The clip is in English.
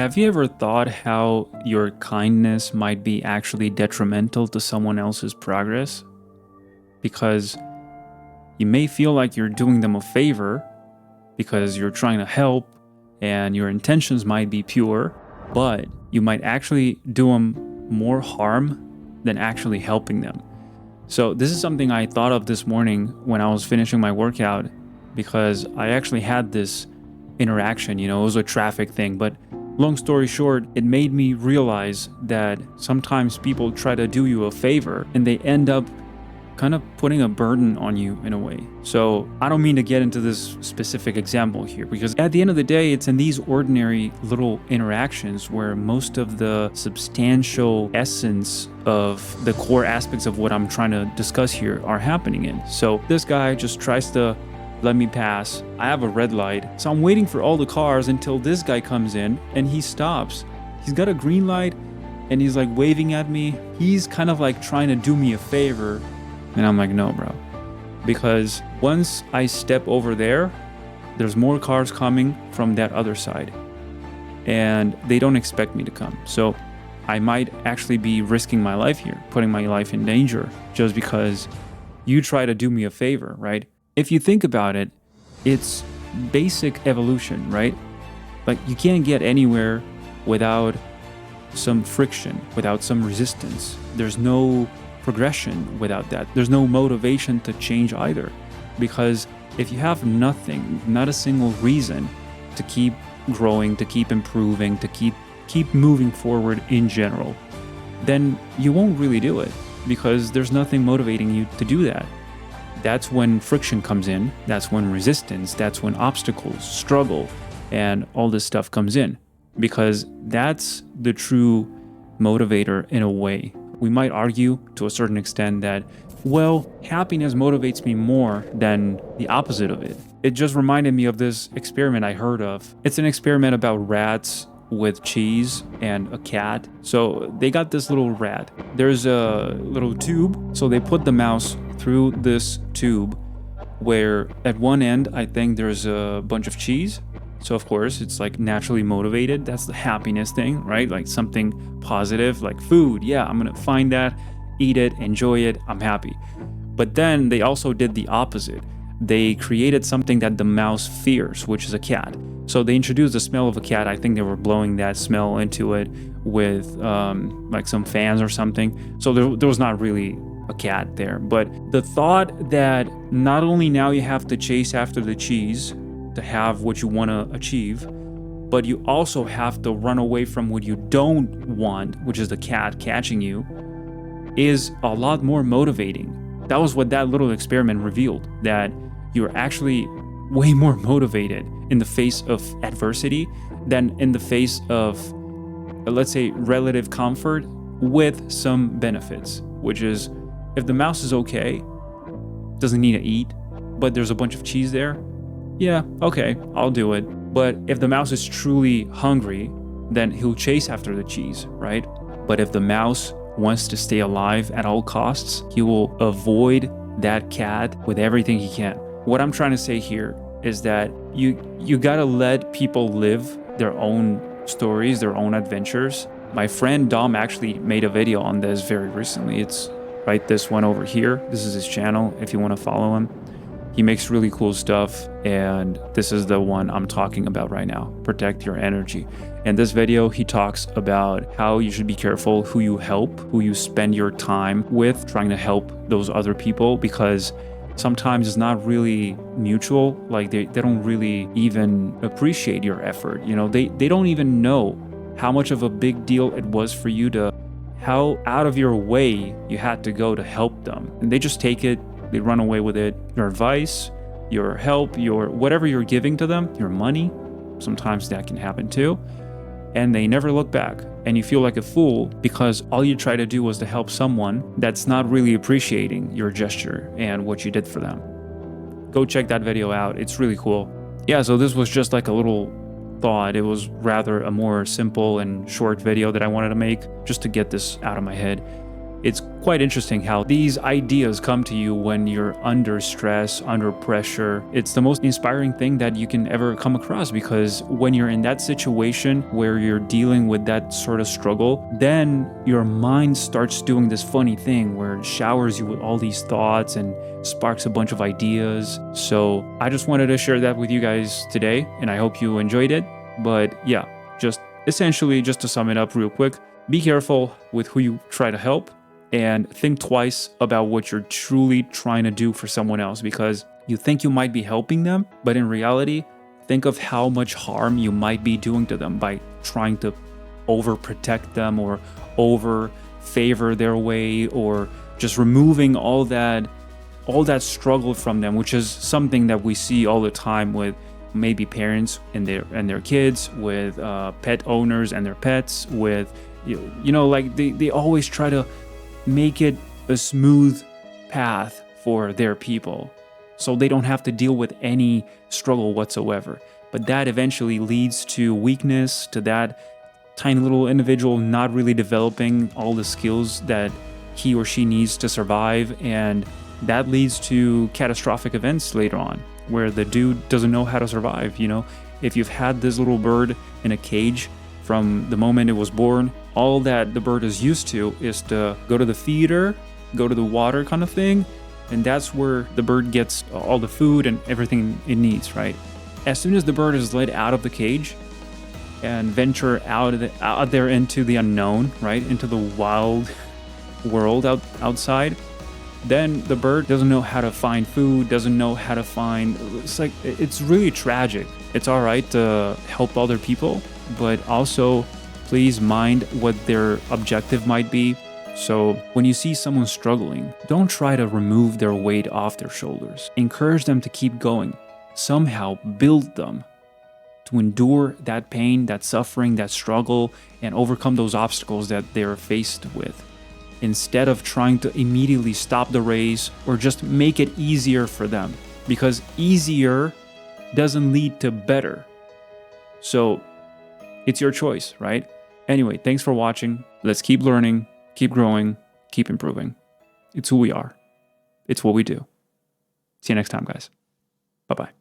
Have you ever thought how your kindness might be actually detrimental to someone else's progress? Because you may feel like you're doing them a favor because you're trying to help and your intentions might be pure, but you might actually do them more harm than actually helping them. So this is something I thought of this morning when I was finishing my workout, because I actually had this interaction, it was a traffic thing, but long story short, it made me realize that sometimes people try to do you a favor and they end up kind of putting a burden on you in a way. So I don't mean to get into this specific example here, because at the end of the day, it's in these ordinary little interactions where most of the substantial essence of the core aspects of what I'm trying to discuss here are happening in. So this guy just tries to let me pass. I have a red light, so I'm waiting for all the cars until this guy comes in and he stops. He's got a green light and he's like waving at me. He's kind of like trying to do me a favor. And I'm like, no, bro. Because once I step over there, there's more cars coming from that other side. And they don't expect me to come. So I might actually be risking my life here, putting my life in danger, just because you try to do me a favor, right? If you think about it, it's basic evolution, right? Like you can't get anywhere without some friction, without some resistance. There's no progression without that. There's no motivation to change either. Because if you have nothing, not a single reason to keep growing, to keep improving, to keep moving forward in general, then you won't really do it, because there's nothing motivating you to do that. That's when friction comes in, that's when resistance, that's when obstacles, struggle, and all this stuff comes in, because that's the true motivator in a way. We might argue to a certain extent that, well, happiness motivates me more than the opposite of it. It just reminded me of this experiment I heard of. It's an experiment about rats with cheese and a cat. So they got this little rat. There's a little tube, so they put the mouse through this tube where at one end I think there's a bunch of cheese. So of course it's like naturally motivated. That's the happiness thing, right? Like something positive, like food. Yeah, I'm gonna find that, eat it, enjoy it, I'm happy. But then they also did the opposite. They created something that the mouse fears, which is a cat. So they introduced the smell of a cat. I think they were blowing that smell into it with like some fans or something. So there was not really a cat there. But the thought that not only now you have to chase after the cheese to have what you want to achieve, but you also have to run away from what you don't want, which is the cat catching you, is a lot more motivating. That was what that little experiment revealed, that you're actually way more motivated in the face of adversity than in the face of, let's say, relative comfort with some benefits, which is if the mouse is okay, doesn't need to eat, but there's a bunch of cheese there, yeah, okay, I'll do it. But if the mouse is truly hungry, then he'll chase after the cheese, right? But if the mouse wants to stay alive at all costs, he will avoid that cat with everything he can. What I'm trying to say here is that you gotta let people live their own stories, their own adventures. My friend Dom actually made a video on this very recently. It's right, this one over here. This is his channel if you want to follow him. He makes really cool stuff, and this is the one I'm talking about right now, Protect Your Energy. In this video, he talks about how you should be careful who you help, who you spend your time with, trying to help those other people, because sometimes it's not really mutual. Like they don't really even appreciate your effort. They don't even know how much of a big deal it was for you how out of your way you had to go to help them. And they just take it, they run away with it. Your advice, your help, your whatever you're giving to them, your money, sometimes that can happen too. And they never look back. And you feel like a fool because all you try to do was to help someone that's not really appreciating your gesture and what you did for them. Go check that video out. It's really cool. Yeah, so this was just like a little thought. It was rather a more simple and short video that I wanted to make just to get this out of my head. It's quite interesting how these ideas come to you when you're under stress, under pressure. It's the most inspiring thing that you can ever come across, because when you're in that situation where you're dealing with that sort of struggle, then your mind starts doing this funny thing where it showers you with all these thoughts and sparks a bunch of ideas. So I just wanted to share that with you guys today, and I hope you enjoyed it. But yeah, just essentially, just to sum it up real quick, be careful with who you try to help, and think twice about what you're truly trying to do for someone else, because you think you might be helping them, but in reality, think of how much harm you might be doing to them by trying to overprotect them or over favor their way, or just removing all that struggle from them, which is something that we see all the time with maybe parents and their kids, with pet owners and their pets, with like they always try to make it a smooth path for their people so they don't have to deal with any struggle whatsoever. But that eventually leads to weakness, to that tiny little individual not really developing all the skills that he or she needs to survive, and that leads to catastrophic events later on where the dude doesn't know how to survive. If you've had this little bird in a cage from the moment it was born, all that the bird is used to is to go to the feeder, go to the water kind of thing, and that's where the bird gets all the food and everything it needs, right? As soon as the bird is let out of the cage and venture out there into the unknown, right, into the wild world outside, then the bird doesn't know how to find food, doesn't know how to find... It's really tragic. It's all right to help other people, but also please mind what their objective might be. So when you see someone struggling, don't try to remove their weight off their shoulders. Encourage them to keep going. Somehow build them to endure that pain, that suffering, that struggle, and overcome those obstacles that they're faced with, instead of trying to immediately stop the race or just make it easier for them, because easier doesn't lead to better. So it's your choice, right? Anyway, thanks for watching. Let's keep learning, keep growing, keep improving. It's who we are. It's what we do. See you next time, guys. Bye-bye.